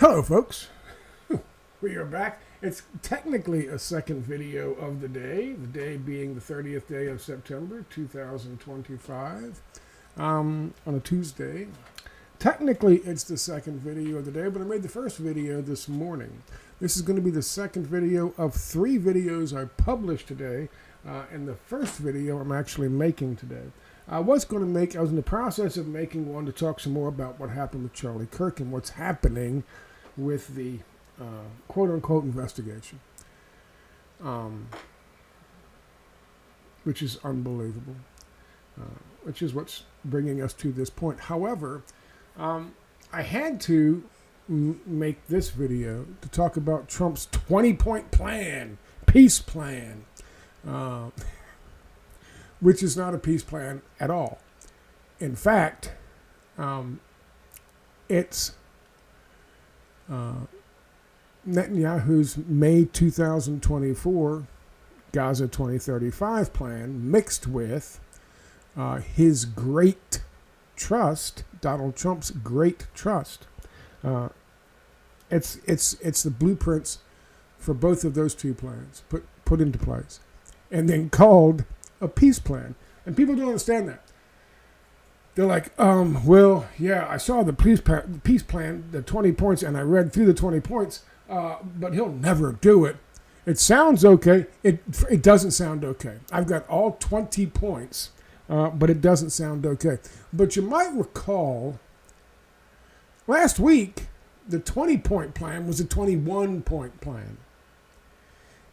Hello, folks. We are back. It's technically a second video of the day being the 30th day of September 2025 on a Tuesday. Technically, it's the second video of the day, but I made the first video this morning. This is going to be the second video of 3 videos I published today, and the first video I'm actually making today. I was in the process of making one to talk some more about what happened with Charlie Kirk and what's happening with the quote-unquote investigation, which is unbelievable, which is what's bringing us to this point. However, I had to make this video to talk about Trump's 20-point plan, peace plan, which is not a peace plan at all. In fact, it's Netanyahu's May 2024 Gaza 2035 plan mixed with his great trust, Donald Trump's great trust. It's the blueprints for both of those two plans put into place, and then called a peace plan. And people don't understand that. They're like, well, yeah, I saw the peace plan, the 20 points, and I read through the 20 points, but he'll never do it. It sounds okay. It doesn't sound okay. I've got all 20 points, but it doesn't sound okay. But you might recall, last week, the 20-point plan was a 21-point plan.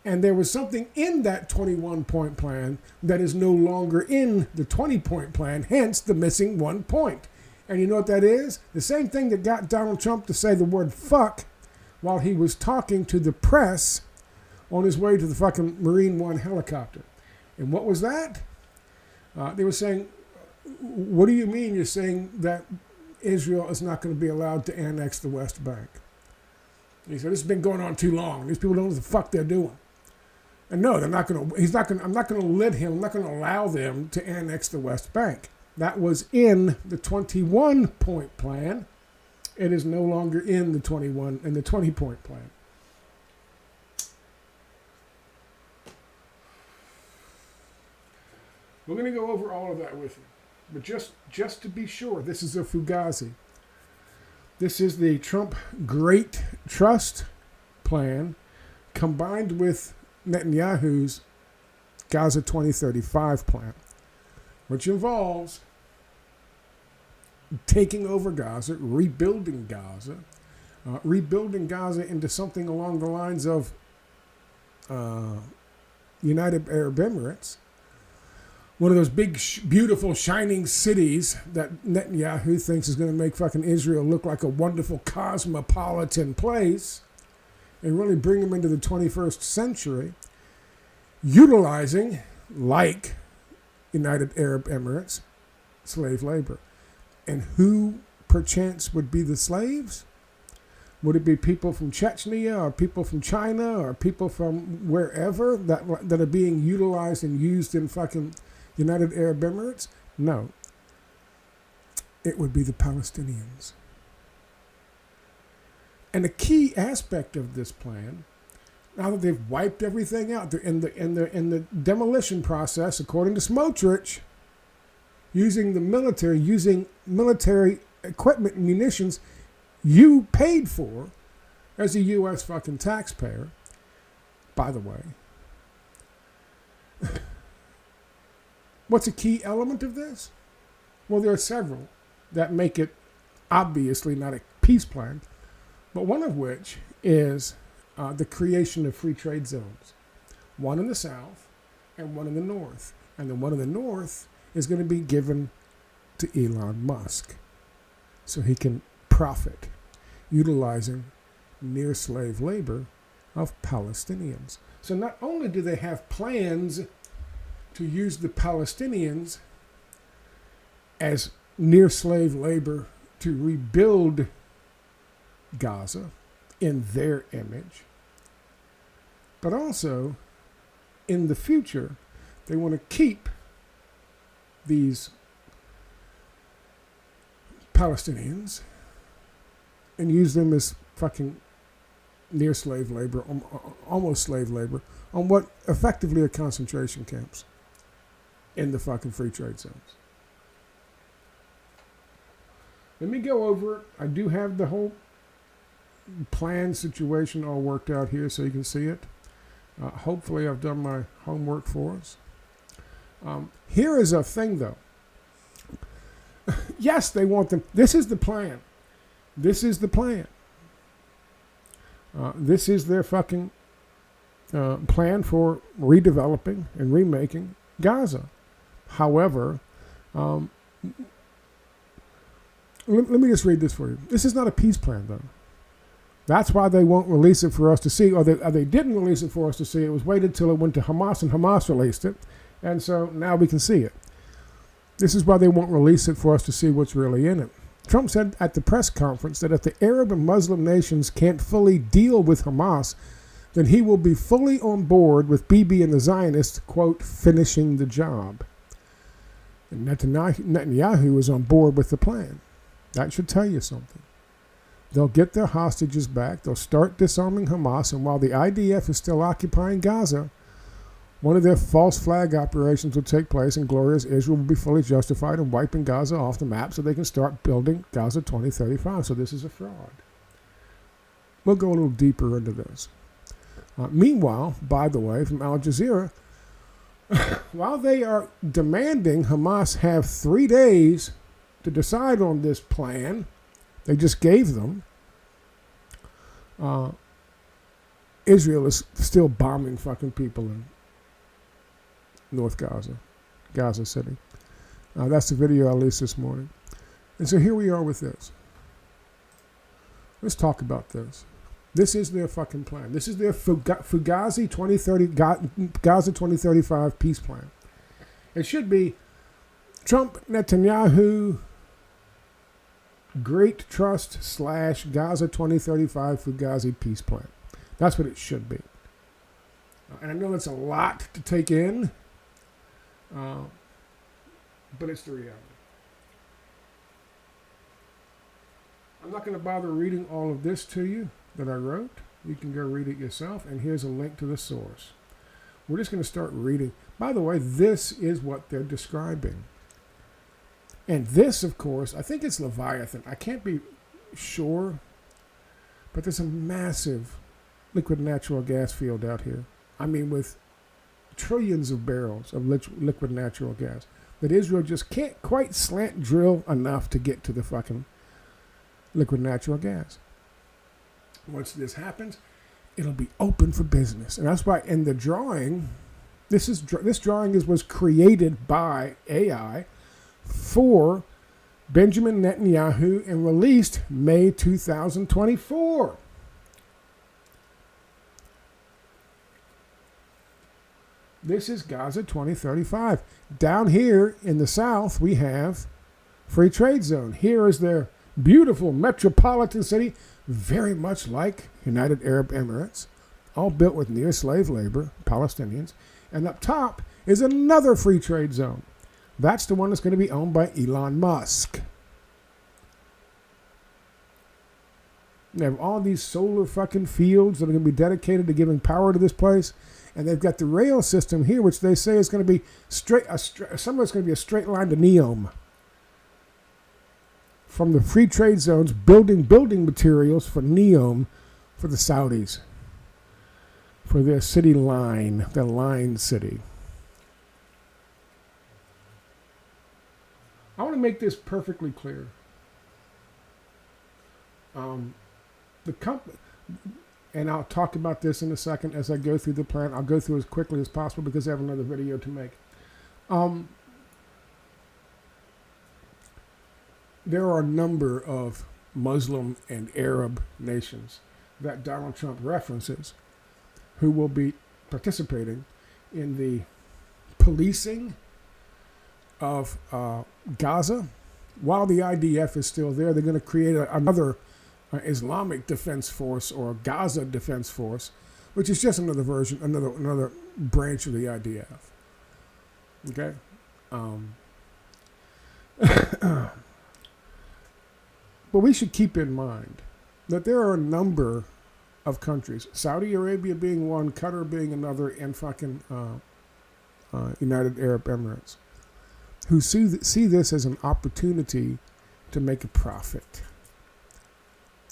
And there was something in that 21-point plan that is no longer in the 20-point plan, hence the missing 1 point. And you know what that is? The same thing that got Donald Trump to say the word fuck while he was talking to the press on his way to the fucking Marine One helicopter. And what was that? They were saying, what do you mean you're saying that Israel is not going to be allowed to annex the West Bank? He said, this has been going on too long. These people don't know what the fuck they're doing. And no, I'm not going to allow them to annex the West Bank. That was in the 21-point plan. It is no longer in the 20-point plan. We're going to go over all of that with you. But just to be sure, this is a FUGAZI. This is the Trump Great Trust plan combined with Netanyahu's Gaza 2035 plan, which involves taking over Gaza, rebuilding Gaza into something along the lines of United Arab Emirates, one of those big, beautiful, shining cities that Netanyahu thinks is going to make fucking Israel look like a wonderful cosmopolitan place, and really bring them into the 21st century, utilizing, like United Arab Emirates, slave labor. And who, perchance, would be the slaves? Would it be people from Chechnya, or people from China, or people from wherever that are being utilized and used in fucking United Arab Emirates? No. It would be the Palestinians. And the key aspect of this plan, now that they've wiped everything out, they're in the demolition process, according to Smotrich, using military equipment and munitions you paid for as a U.S. fucking taxpayer, by the way. What's a key element of this? Well, there are several that make it obviously not a peace plan, but one of which is the creation of free trade zones, one in the south and one in the north. And the one in the north is going to be given to Elon Musk so he can profit utilizing near slave labor of Palestinians. So not only do they have plans to use the Palestinians as near slave labor to rebuild Gaza in their image, but also in the future they want to keep these Palestinians and use them as fucking near slave labor, almost slave labor, on what effectively are concentration camps in the fucking free trade zones. Let me go over it. I do have the whole plan situation all worked out here so you can see it. Hopefully I've done my homework for us. Here is a thing, though. Yes, they want them. This is the plan. This is the plan. This is their fucking plan for redeveloping and remaking Gaza. However, let me just read this for you. This is not a peace plan, though. That's why they won't release it for us to see, or they didn't release it for us to see. It was waited till it went to Hamas, and Hamas released it. And so now we can see it. This is why they won't release it for us to see what's really in it. Trump said at the press conference that if the Arab and Muslim nations can't fully deal with Hamas, then he will be fully on board with Bibi and the Zionists, quote, finishing the job. And Netanyahu is on board with the plan. That should tell you something. They'll get their hostages back. They'll start disarming Hamas. And while the IDF is still occupying Gaza, one of their false flag operations will take place, and glorious Israel will be fully justified in wiping Gaza off the map so they can start building Gaza 2035. So this is a fraud. We'll go a little deeper into this. Meanwhile, by the way, from Al Jazeera, while they are demanding Hamas have 3 days to decide on this plan they just gave them, Israel is still bombing fucking people in North Gaza, Gaza City. That's the video I released this morning. And so here we are with this. Let's talk about this. This is their fucking plan. This is their FUGAZI 2030, Gaza 2035 peace plan. It should be Trump, Netanyahu, Great Trust / Gaza 2035 FUGAZI peace plan. That's what it should be. And I know it's a lot to take in, but it's the reality. I'm not going to bother reading all of this to you that I wrote. You can go read it yourself, and here's a link to the source. We're just going to start reading. By the way, this is what they're describing. And this, of course, I think it's Leviathan. I can't be sure, but there's a massive liquid natural gas field out here. I mean, with trillions of barrels of liquid natural gas that Israel just can't quite slant drill enough to get to the fucking liquid natural gas. Once this happens, it'll be open for business. And that's why in the drawing, this drawing was created by AI for Benjamin Netanyahu and released May 2024. This is Gaza 2035. Down here in the south, we have free trade zone. Here is their beautiful metropolitan city, very much like United Arab Emirates, all built with near slave labor, Palestinians. And up top is another free trade zone. That's the one that's going to be owned by Elon Musk. They have all these solar fucking fields that are going to be dedicated to giving power to this place. And they've got the rail system here, which they say is going to be some of it's going to be a straight line to Neom. From the free trade zones, building materials for Neom for the Saudis. For their city line, their line city. I want to make this perfectly clear. The company, and I'll talk about this in a second as I go through the plan. I'll go through as quickly as possible because I have another video to make. There are a number of Muslim and Arab nations that Donald Trump references who will be participating in the policing of Gaza. While the IDF is still there, they're going to create another Islamic Defense Force or Gaza Defense Force, which is just another version, another branch of the IDF. Okay? But we should keep in mind that there are a number of countries, Saudi Arabia being one, Qatar being another, and fucking United Arab Emirates, who see this as an opportunity to make a profit.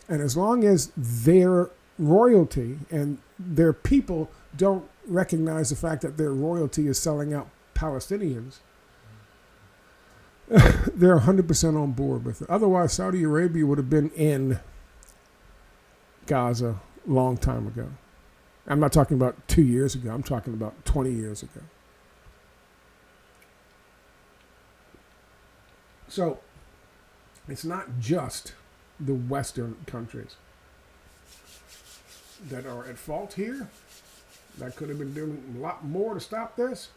And as long as their royalty and their people don't recognize the fact that their royalty is selling out Palestinians, they're 100% on board with it. Otherwise, Saudi Arabia would have been in Gaza a long time ago. I'm not talking about 2 years ago. I'm talking about 20 years ago. So it's not just the Western countries that are at fault here, that could have been doing a lot more to stop this,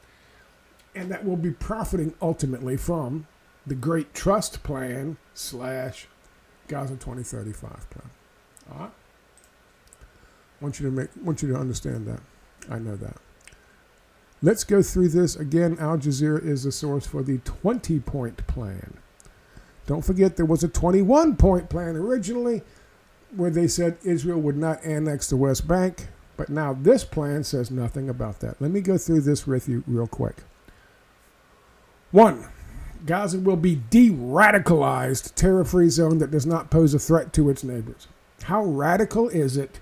and that will be profiting ultimately from the Great Trust Plan / Gaza 2035 plan. All right? Want you to understand that. I know that. Let's go through this again. Al Jazeera is the source for the 20-point plan. Don't forget there was a 21-point plan originally where they said Israel would not annex the West Bank, but now this plan says nothing about that. Let me go through this with you real quick. 1. Gaza will be de-radicalized terror-free zone that does not pose a threat to its neighbors. How radical is it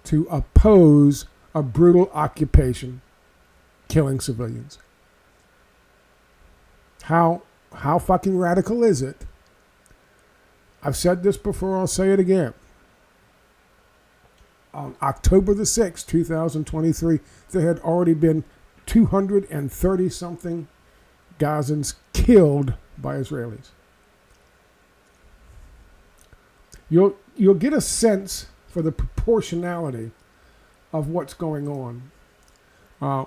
to oppose a brutal occupation killing civilians? How fucking radical is it? I've said this before, I'll say it again. On October the 6th, 2023, there had already been 230-something Gazans killed by Israelis. You'll get a sense for the proportionality of what's going on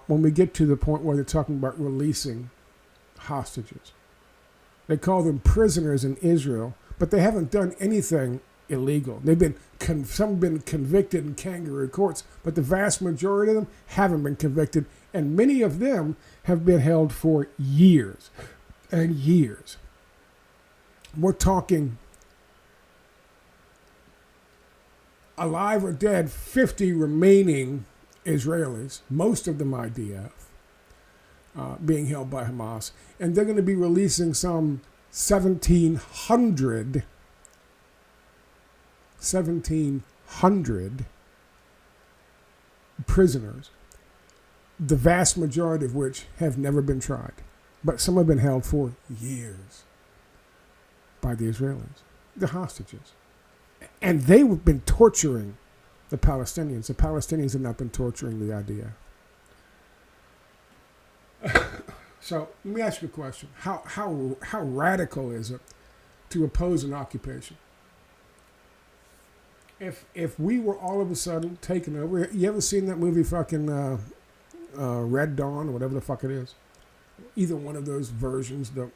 when we get to the point where they're talking about releasing hostages. They call them prisoners in Israel, but they haven't done anything illegal. They've been some have been convicted in kangaroo courts, but the vast majority of them haven't been convicted, and many of them have been held for years and years. We're talking alive or dead 50 remaining Israelis, most of them IDF, being held by Hamas, and they're going to be releasing some 1,700 prisoners, the vast majority of which have never been tried, but some have been held for years by the Israelis, the hostages. And they've been torturing the Palestinians. The Palestinians have not been torturing the IDF. So let me ask you a question. How radical is it to oppose an occupation? If we were all of a sudden taken over, you ever seen that movie fucking Red Dawn or whatever the fuck it is? Either one of those versions, the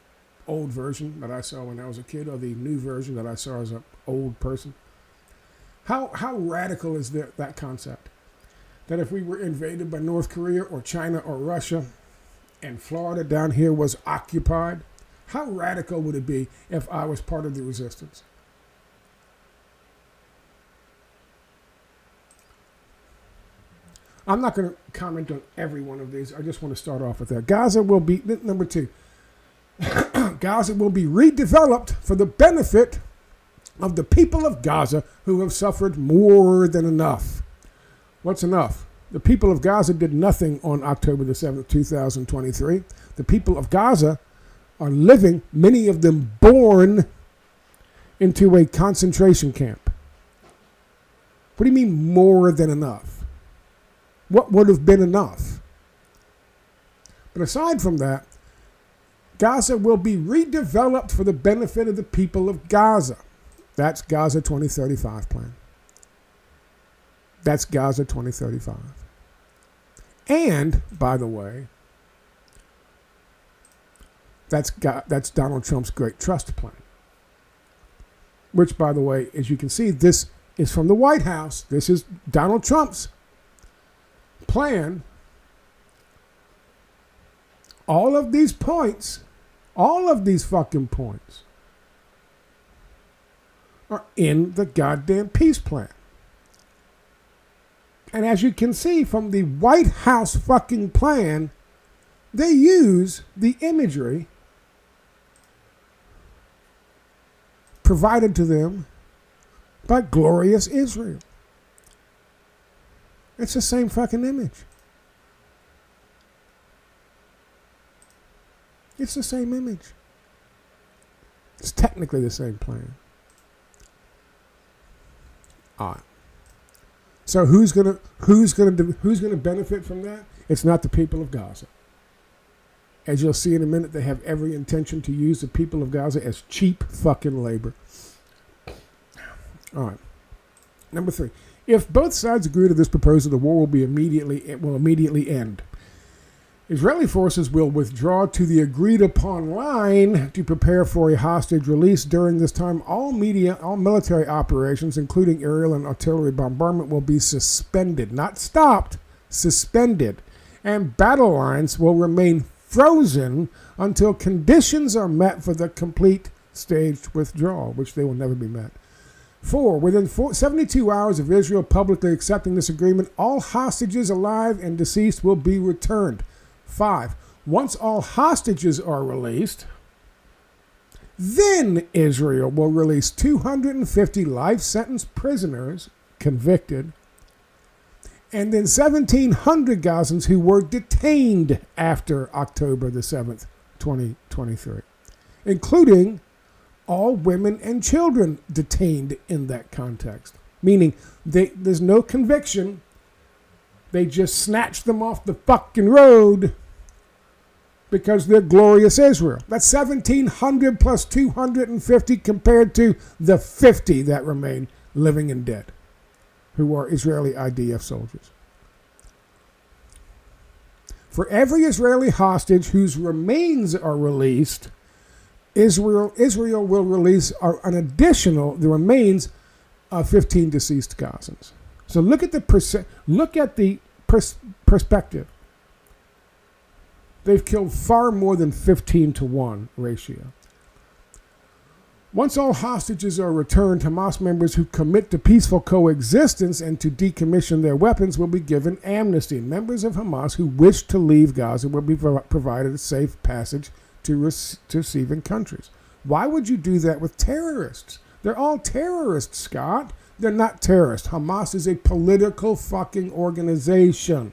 old version that I saw when I was a kid or the new version that I saw as an old person. How radical is that concept? That if we were invaded by North Korea or China or Russia and Florida down here was occupied, how radical would it be if I was part of the resistance? I'm not going to comment on every one of these. I just want to start off with that. Gaza will be, number 2, Gaza will be redeveloped for the benefit of the people of Gaza who have suffered more than enough. What's enough? The people of Gaza did nothing on October the 7th, 2023. The people of Gaza are living, many of them born into a concentration camp. What do you mean more than enough? What would have been enough? But aside from that, Gaza will be redeveloped for the benefit of the people of Gaza. That's Gaza 2035 plan. That's Gaza 2035. And, by the way, that's Donald Trump's Great Trust Plan. Which, by the way, as you can see, this is from the White House. This is Donald Trump's plan. All of these points, all of these fucking points, are in the goddamn peace plan. And as you can see from the White House fucking plan, they use the imagery provided to them by glorious Israel. It's the same fucking image. It's the same image. It's technically the same plan. All right. So who's gonna benefit from that? It's not the people of Gaza. As you'll see in a minute, they have every intention to use the people of Gaza as cheap fucking labor. All right. Number 3. If both sides agree to this proposal, the war will immediately end. Israeli forces will withdraw to the agreed-upon line to prepare for a hostage release. During this time, all military operations, including aerial and artillery bombardment, will be suspended. Not stopped, suspended. And battle lines will remain frozen until conditions are met for the complete staged withdrawal, which they will never be met. 4. Within 72 hours of Israel publicly accepting this agreement, all hostages alive and deceased will be returned. 5. Once all hostages are released, then Israel will release 250 life sentence prisoners convicted, and then 1,700 Gazans who were detained after October the 7th, 2023, including all women and children detained in that context. Meaning there's no conviction. They just snatched them off the fucking road because they're glorious Israel. That's 1,700 plus 250 compared to the 50 that remain living and dead, who are Israeli IDF soldiers. For every Israeli hostage whose remains are released, Israel will release the remains of 15 deceased Gazans. So look at the perspective. They've killed far more than 15-to-1 ratio. Once all hostages are returned, Hamas members who commit to peaceful coexistence and to decommission their weapons will be given amnesty. Members of Hamas who wish to leave Gaza will be provided a safe passage to receiving countries. Why would you do that with terrorists? They're all terrorists, Scott. They're not terrorists. Hamas is a political fucking organization.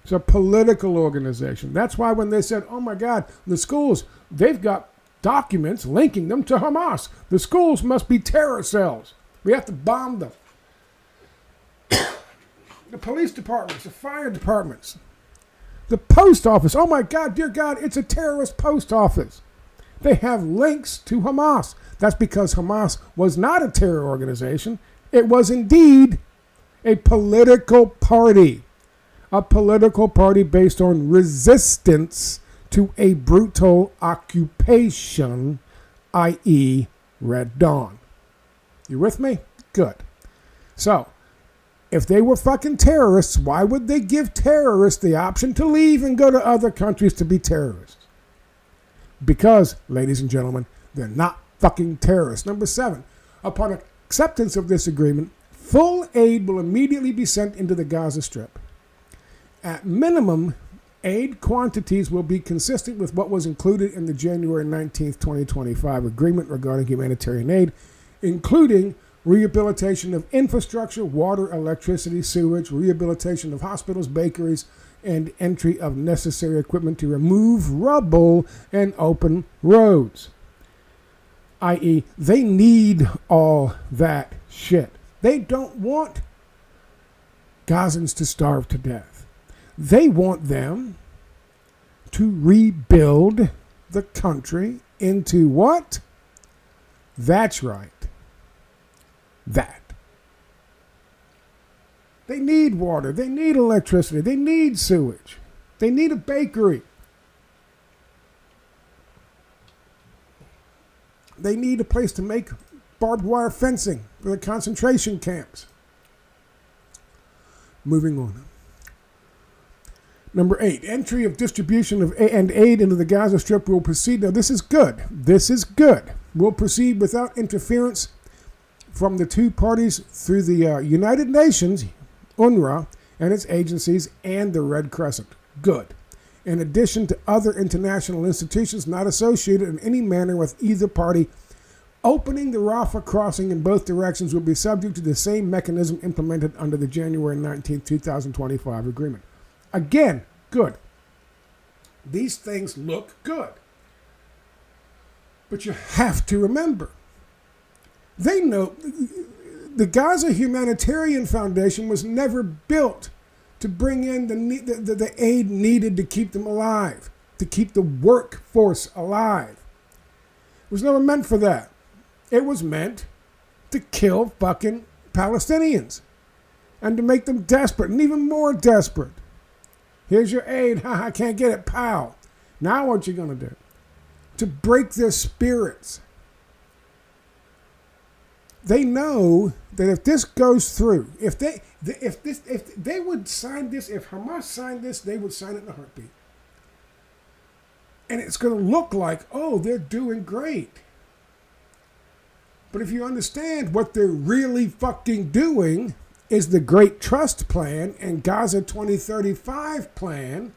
It's a political organization. That's why when they said, oh my God, the schools, they've got documents linking them to Hamas. The schools must be terror cells. We have to bomb them. The police departments, the fire departments, the post office. Oh my God, dear God, it's a terrorist post office. They have links to Hamas. That's because Hamas was not a terror organization. It was indeed a political party. A political party based on resistance to a brutal occupation, i.e. Red Dawn. You with me? Good. So, if they were fucking terrorists, why would they give terrorists the option to leave and go to other countries to be terrorists? Because, ladies and gentlemen, they're not fucking terrorists. Number 7, upon acceptance of this agreement, full aid will immediately be sent into the Gaza Strip. At minimum, aid quantities will be consistent with what was included in the January 19th, 2025 agreement regarding humanitarian aid, including rehabilitation of infrastructure, water, electricity, sewage, rehabilitation of hospitals, bakeries, and entry of necessary equipment to remove rubble and open roads. I.e., they need all that shit. They don't want Gazans to starve to death. They want them to rebuild the country into what? That's right. That. They need water. They need electricity. They need sewage. They need a bakery. They need a place to make barbed wire fencing for the concentration camps. Moving on. Number 8, entry of distribution of and aid into the Gaza Strip will proceed. Now, this is good. This is good. Will proceed without interference from the two parties through the United Nations, UNRWA, and its agencies, and the Red Crescent. Good. In addition to other international institutions not associated in any manner with either party, opening the Rafah crossing in both directions will be subject to the same mechanism implemented under the January 19, 2025 agreement. Again, good. These things look good. But you have to remember, they know the Gaza Humanitarian Foundation was never built to bring in the aid needed to keep them alive, to keep the workforce alive. It was never meant for that. It was meant to kill fucking Palestinians and to make them desperate and even more desperate. Here's your aid. I can't get it. Pow. Now what you going to do? To break their spirits. They know that if this goes through, if they would sign this, if Hamas signed this, they would sign it in a heartbeat. And it's going to look like, oh, they're doing great. But if you understand what they're really fucking doing is the Great Trust Plan and Gaza 2035 plan,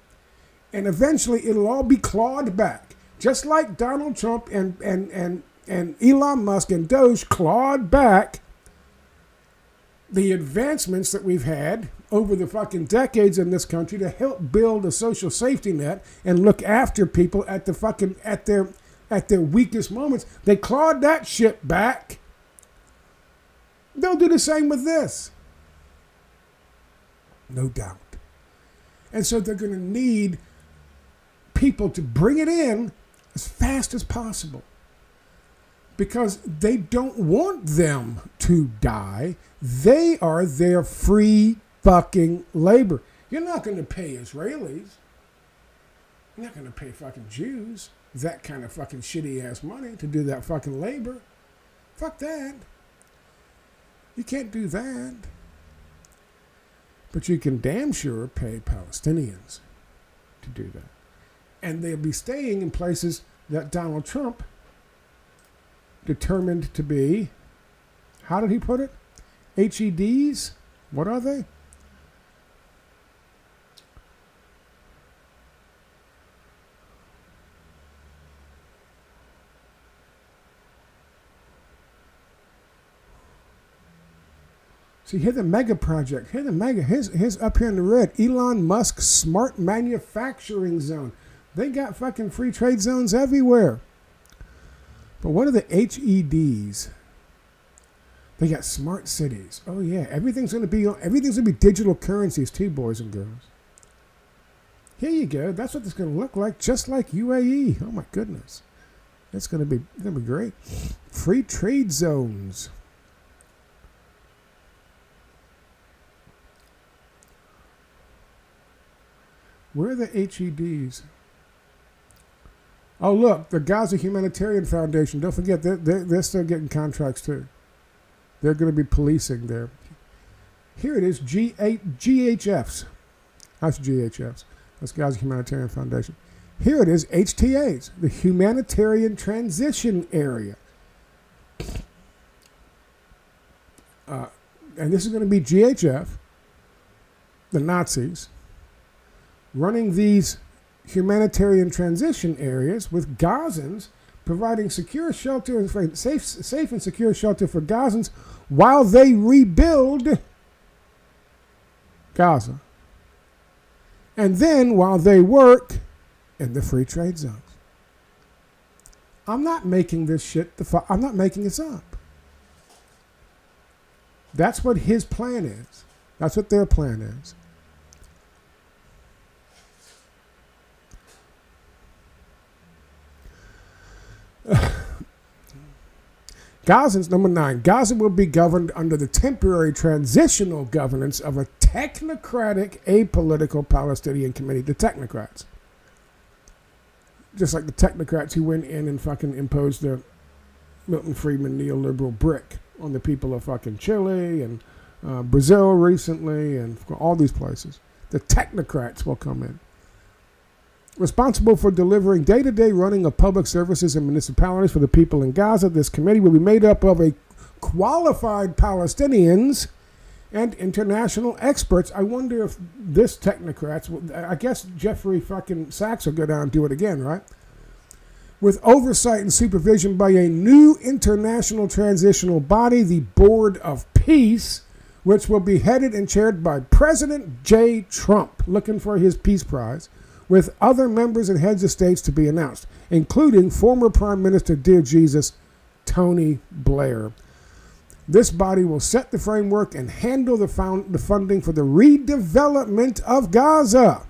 and eventually it'll all be clawed back. Just like Donald Trump and Elon Musk and Doge clawed back the advancements that we've had over the fucking decades in this country to help build a social safety net and look after people at the fucking at their weakest moments. They clawed that shit back. They'll do the same with this. No doubt. And so they're going to need people to bring it in as fast as possible. Because they don't want them to die. They are their free fucking labor. You're not going to pay Israelis. You're not going to pay fucking Jews that kind of fucking shitty ass money to do that fucking labor. Fuck that. You can't do that. But you can damn sure pay Palestinians to do that. And they'll be staying in places that Donald Trump determined to be, how did he put it? HEDs? What are they? See, here's the mega project. Here's up here in the red. Elon Musk's smart manufacturing zone. They got fucking free trade zones everywhere. But what are the HEDs? They got smart cities. Oh yeah, everything's gonna be digital currencies too, boys and girls. Here you go. That's what it's gonna look like, just like UAE. Oh my goodness, it's gonna be great. Free trade zones. Where are the HEDs? Oh, look, the Gaza Humanitarian Foundation. Don't forget, they're still getting contracts, too. They're going to be policing there. Here it is, GHFs. That's GHFs. That's Gaza Humanitarian Foundation. Here it is, HTAs, the Humanitarian Transition Area. And this is going to be GHF, the Nazis, running these humanitarian transition areas with Gazans providing secure shelter, safe and secure shelter for Gazans while they rebuild Gaza. And then while they work in the free trade zones. I'm not making this shit, I'm not making this up. That's what his plan is. That's what their plan is. Gazans, number 9. Gaza will be governed under the temporary transitional governance of a technocratic, apolitical Palestinian committee. The technocrats. Just like the technocrats who went in and fucking imposed the Milton Friedman neoliberal brick on the people of fucking Chile and Brazil recently and all these places. The technocrats will come in. Responsible for delivering day-to-day running of public services and municipalities for the people in Gaza, this committee will be made up of a qualified Palestinians and international experts. I wonder if this technocrats, I guess Jeffrey fucking Sachs will go down and do it again, right? With oversight and supervision by a new international transitional body, the Board of Peace, which will be headed and chaired by President J. Trump, looking for his Peace Prize, with other members and heads of states to be announced, including former Prime Minister, dear Jesus, Tony Blair. This body will set the framework and handle the funding for the redevelopment of Gaza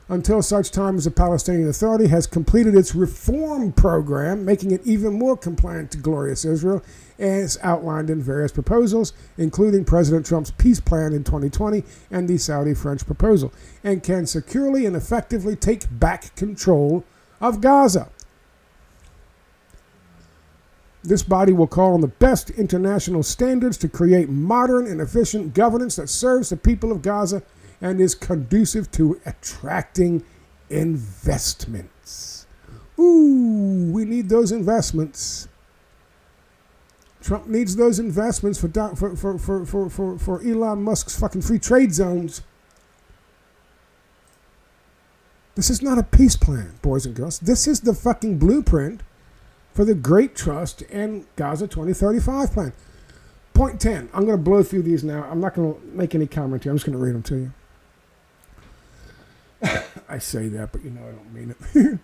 until such time as the Palestinian Authority has completed its reform program, making it even more compliant to glorious Israel, as outlined in various proposals, including President Trump's peace plan in 2020 and the Saudi-French proposal, and can securely and effectively take back control of Gaza. This body will call on the best international standards to create modern and efficient governance that serves the people of Gaza and is conducive to attracting investments. Ooh, we need those investments. Trump needs those investments for Elon Musk's fucking free trade zones. This is not a peace plan, boys and girls. This is the fucking blueprint for the Great Trust and Gaza 2035 plan. Point 10. I'm going to blow through these now. I'm not going to make any commentary. I'm just going to read them to you. I say that, but you know I don't mean it.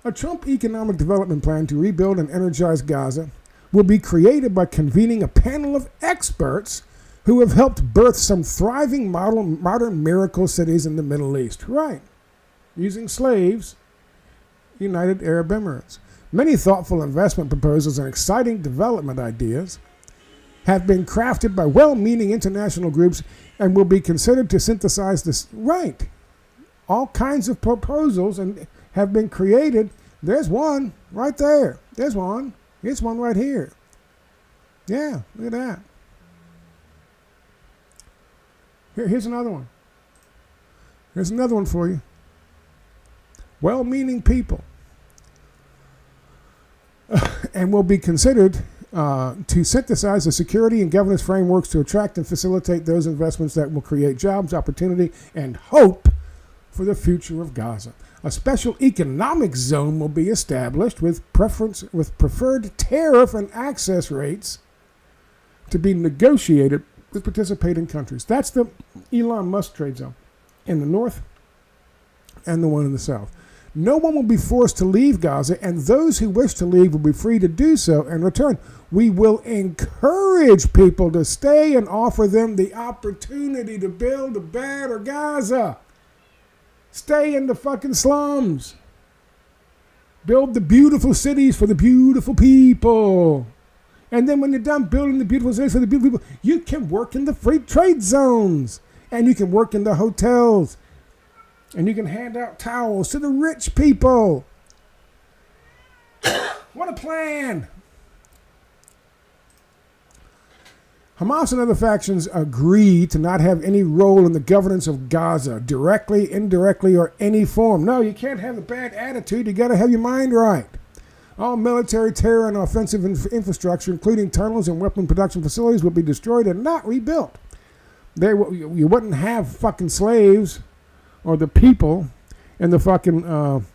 A Trump economic development plan to rebuild and energize Gaza will be created by convening a panel of experts who have helped birth some thriving modern miracle cities in the Middle East. Right. Using slaves, United Arab Emirates. Many thoughtful investment proposals and exciting development ideas have been crafted by well-meaning international groups and will be considered to synthesize this. Right. All kinds of proposals and have been created. There's one right there. There's one. Here's one right here. Yeah, look at that. Here's another one. Here's another one for you. Well-meaning people. And will be considered to synthesize the security and governance frameworks to attract and facilitate those investments that will create jobs, opportunity, and hope for the future of Gaza. A special economic zone will be established with preferred tariff and access rates to be negotiated with participating countries. That's the Elon Musk trade zone in the north and the one in the south. No one will be forced to leave Gaza, and those who wish to leave will be free to do so and return. We will encourage people to stay and offer them the opportunity to build a better Gaza. Stay in the fucking slums. Build the beautiful cities for the beautiful people. And then when you're done building the beautiful cities for the beautiful people, you can work in the free trade zones. And you can work in the hotels. And you can hand out towels to the rich people. What a plan. Hamas and other factions agree to not have any role in the governance of Gaza, directly, indirectly, or any form. No, you can't have a bad attitude. You got to have your mind right. All military, terror, and offensive infrastructure, including tunnels and weapon production facilities, will be destroyed and not rebuilt. You wouldn't have fucking slaves or the people in the fucking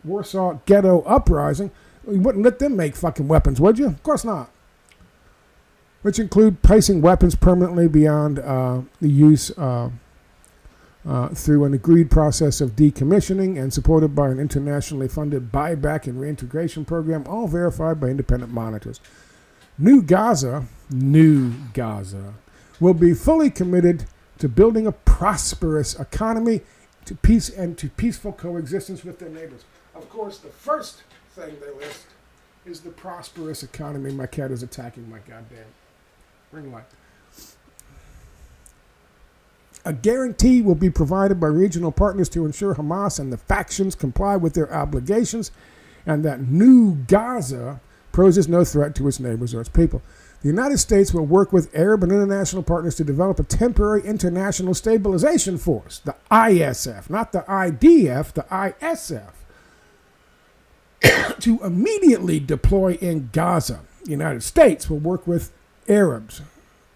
Warsaw ghetto uprising. You wouldn't let them make fucking weapons, would you? Of course not. Which include placing weapons permanently beyond the use through an agreed process of decommissioning and supported by an internationally funded buyback and reintegration program, all verified by independent monitors. New Gaza will be fully committed to building a prosperous economy to peace and to peaceful coexistence with their neighbors. Of course, the first thing they list is the prosperous economy. My cat is attacking my goddamn ring light. A guarantee will be provided by regional partners to ensure Hamas and the factions comply with their obligations and that New Gaza poses no threat to its neighbors or its people. The United States will work with Arab and international partners to develop a temporary international stabilization force, the ISF, not the IDF, the ISF, to immediately deploy in Gaza. the United States will work with Arabs.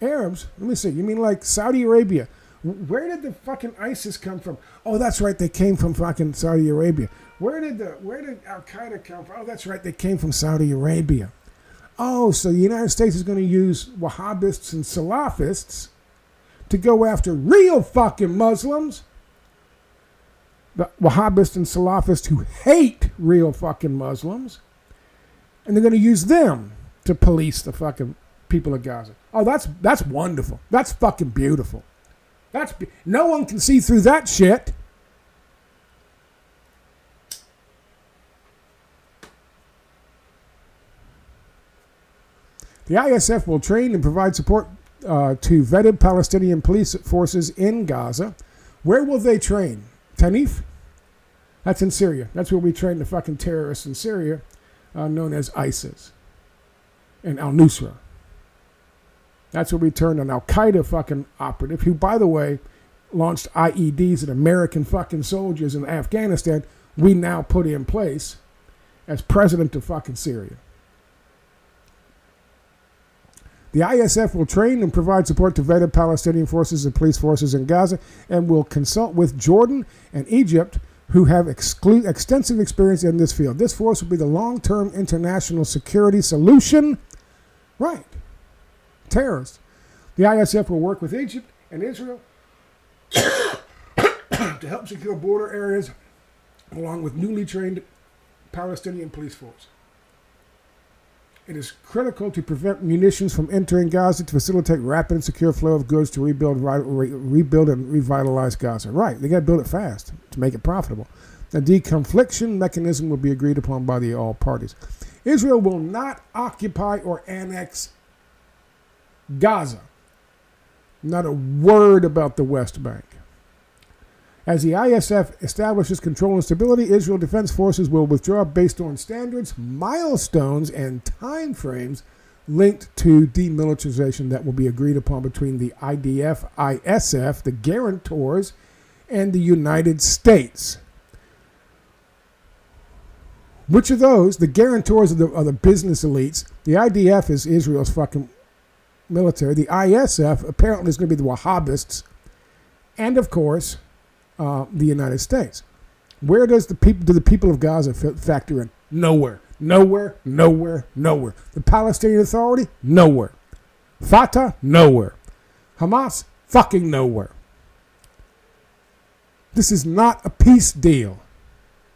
Arabs? Let me see. You mean like Saudi Arabia? Where did the fucking ISIS come from? Oh, that's right. They came from fucking Saudi Arabia. Where did Al Qaeda come from? Oh, that's right. They came from Saudi Arabia. Oh, so the United States is going to use Wahhabists and Salafists to go after real fucking Muslims. The Wahhabists and Salafists who hate real fucking Muslims. And they're going to use them to police the fucking people of Gaza. Oh, that's wonderful. That's fucking beautiful. No one can see through that shit. The ISF will train and provide support to vetted Palestinian police forces in Gaza. Where will they train? Tanif? That's in Syria. That's where we train the fucking terrorists in Syria, known as ISIS and al-Nusra. That's where we turned an al-Qaeda fucking operative, who, by the way, launched IEDs at American fucking soldiers in Afghanistan, we now put in place as president of fucking Syria. The ISF will train and provide support to vetted Palestinian forces and police forces in Gaza, and will consult with Jordan and Egypt, who have extensive experience in this field. This force will be the long-term international security solution. Right. Terrorists. The ISF will work with Egypt and Israel to help secure border areas, along with newly trained Palestinian police force. It is critical to prevent munitions from entering Gaza to facilitate rapid and secure flow of goods to rebuild and revitalize Gaza. Right, they got to build it fast to make it profitable. The deconfliction mechanism will be agreed upon by all parties. Israel will not occupy or annex Gaza. Not a word about the West Bank. As the ISF establishes control and stability, Israel Defense Forces will withdraw based on standards, milestones, and timeframes linked to demilitarization that will be agreed upon between the IDF, ISF, the guarantors, and the United States. Which of those? The guarantors are the business elites. The IDF is Israel's fucking military. The ISF apparently is going to be the Wahhabists. And, of course, the United States. Where does the people of Gaza factor in? Nowhere. Nowhere. Nowhere. Nowhere. The Palestinian Authority? Nowhere. Fatah? Nowhere. Hamas? Fucking nowhere. This is not a peace deal.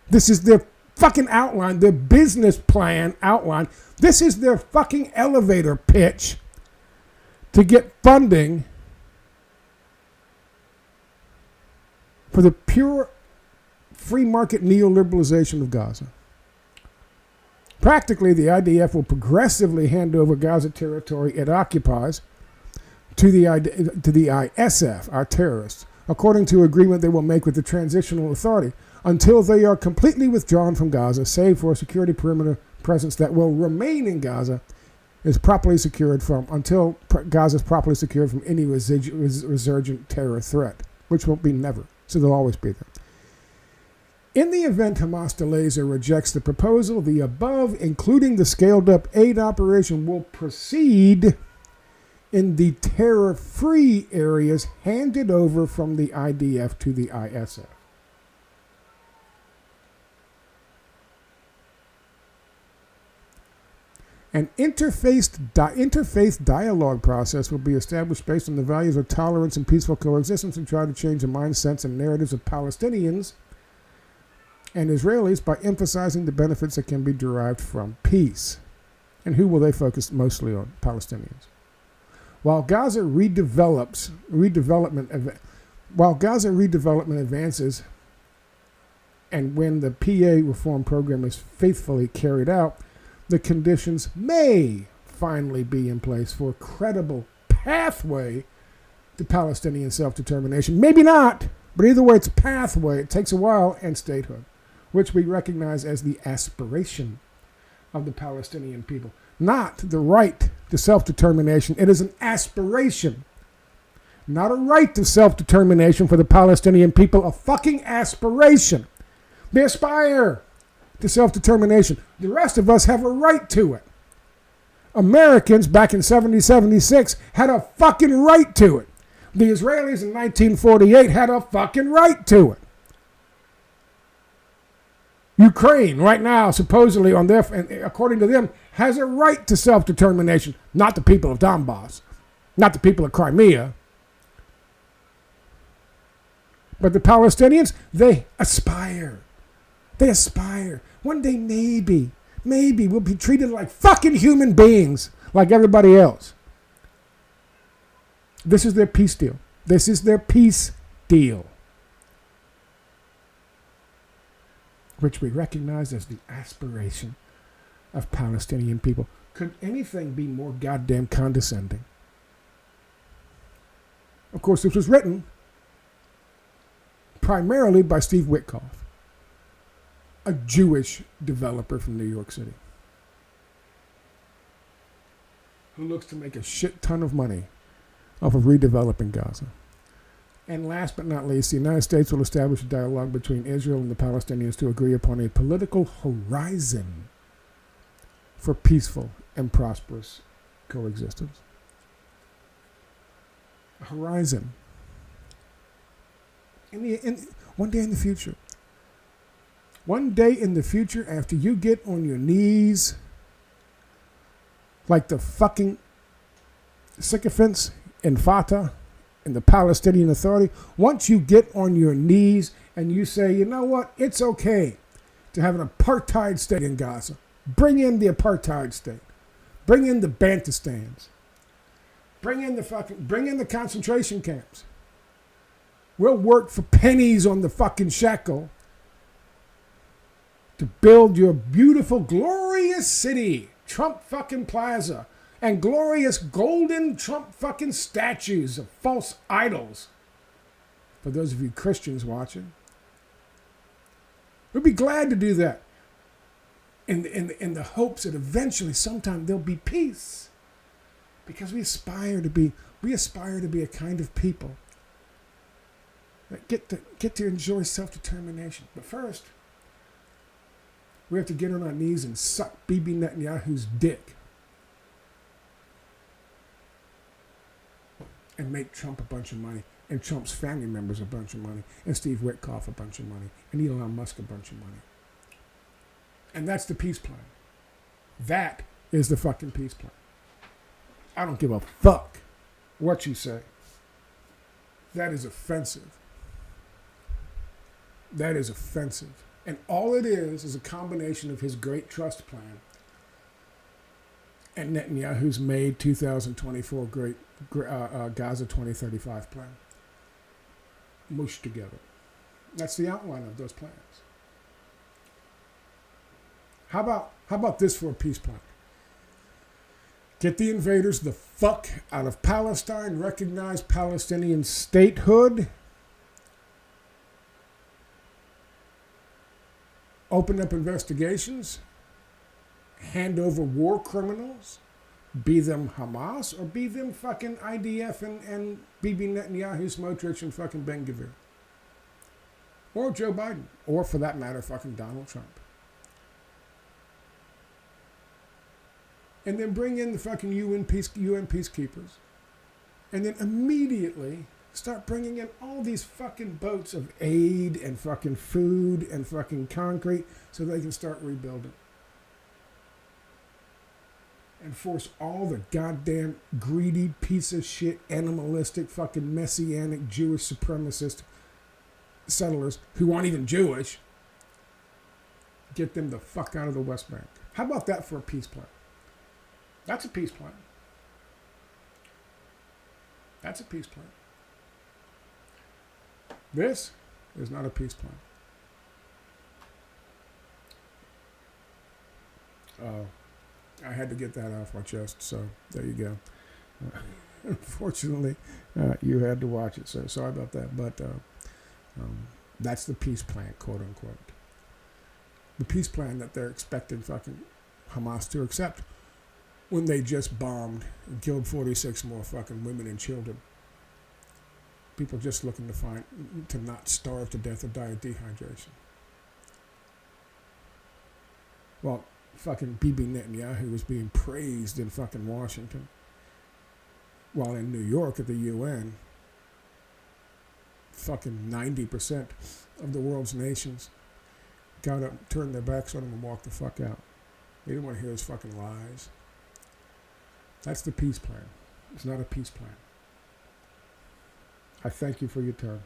This is their fucking outline, their business plan outline. This is their fucking elevator pitch to get funding for the pure free market neoliberalization of Gaza. Practically, the IDF will progressively hand over Gaza territory it occupies to the ISF, our terrorists, according to agreement they will make with the Transitional Authority, until they are completely withdrawn from Gaza, save for a security perimeter presence that will remain in Gaza is properly secured from, until Gaza is properly secured from any resurgent terror threat, which won't be never. So they'll always be there. In the event Hamas delays or rejects the proposal, the above, including the scaled-up aid operation, will proceed in the terror-free areas handed over from the IDF to the ISF. An interfaith dialogue process will be established based on the values of tolerance and peaceful coexistence, and try to change the mindsets and narratives of Palestinians and Israelis by emphasizing the benefits that can be derived from peace. And who will they focus mostly on? Palestinians. While Gaza redevelopment advances, and when the PA reform program is faithfully carried out, the conditions may finally be in place for a credible pathway to Palestinian self-determination. Maybe not, but either way, it's a pathway. It takes a while, and statehood, which we recognize as the aspiration of the Palestinian people. Not the right to self-determination. It is an aspiration, not a right to self-determination for the Palestinian people, a fucking aspiration. They aspire to self-determination. The rest of us have a right to it. Americans back in 76 had a fucking right to it. The Israelis in 1948 had a fucking right to it. Ukraine right now, supposedly on their, according to them, has a right to self-determination. Not the people of Donbass, not the people of Crimea, but the Palestinians. They aspire. They aspire. One day, maybe we'll be treated like fucking human beings, like everybody else. This is their peace deal. This is their peace deal, which we recognize as the aspiration of Palestinian people. Could anything be more goddamn condescending? Of course, this was written primarily by Steve Witkoff, a Jewish developer from New York City, who looks to make a shit ton of money off of redeveloping Gaza. And last but not least, the United States will establish a dialogue between Israel and the Palestinians to agree upon a political horizon for peaceful and prosperous coexistence. A horizon. One day in the future. One day in the future, after you get on your knees like the fucking sycophants in Fatah and the Palestinian Authority, once you get on your knees and you say, you know what, it's okay to have an apartheid state in Gaza. Bring in the apartheid state. Bring in the Bantustans. Bring in the concentration camps. We'll work for pennies on the fucking shekel to build your beautiful, glorious city, Trump fucking Plaza, and glorious golden Trump fucking statues of false idols. For those of you Christians watching, we'd be glad to do that in the hopes that eventually sometime there'll be peace, because we aspire to be a kind of people that get to enjoy self-determination. But first, we have to get on our knees and suck Bibi Netanyahu's dick and make Trump a bunch of money, and Trump's family members a bunch of money, and Steve Witkoff a bunch of money, and Elon Musk a bunch of money. And that's the peace plan. That is the fucking peace plan. I don't give a fuck what you say. That is offensive. That is offensive. And all it is a combination of his great trust plan and Netanyahu's May 2024 great Gaza 2035 plan. Mushed together. That's the outline of those plans. How about this for a peace plan? Get the invaders the fuck out of Palestine, recognize Palestinian statehood, open up investigations, hand over war criminals, be them Hamas or be them fucking IDF and Bibi Netanyahu, Smotrich, and fucking Ben-Gvir. Or Joe Biden. Or, for that matter, fucking Donald Trump. And then bring in the fucking UN peacekeepers. And then immediately start bringing in all these fucking boats of aid and fucking food and fucking concrete so they can start rebuilding. And force all the goddamn greedy piece of shit, animalistic, fucking messianic, Jewish supremacist settlers who aren't even Jewish, get them the fuck out of the West Bank. How about that for a peace plan? That's a peace plan. That's a peace plan. This is not a peace plan. I had to get that off my chest, so there you go. Unfortunately, you had to watch it, so sorry about that. But that's the peace plan, quote unquote. The peace plan that they're expecting fucking Hamas to accept when they just bombed and killed 46 more fucking women and children. People just looking to not starve to death or die of dehydration. Well, fucking Bibi Netanyahu was being praised in fucking Washington, while in New York at the UN, fucking 90% of the world's nations got up, turned their backs on him and walked the fuck out. They didn't want to hear his fucking lies. That's the peace plan. It's not a peace plan. I thank you for your time.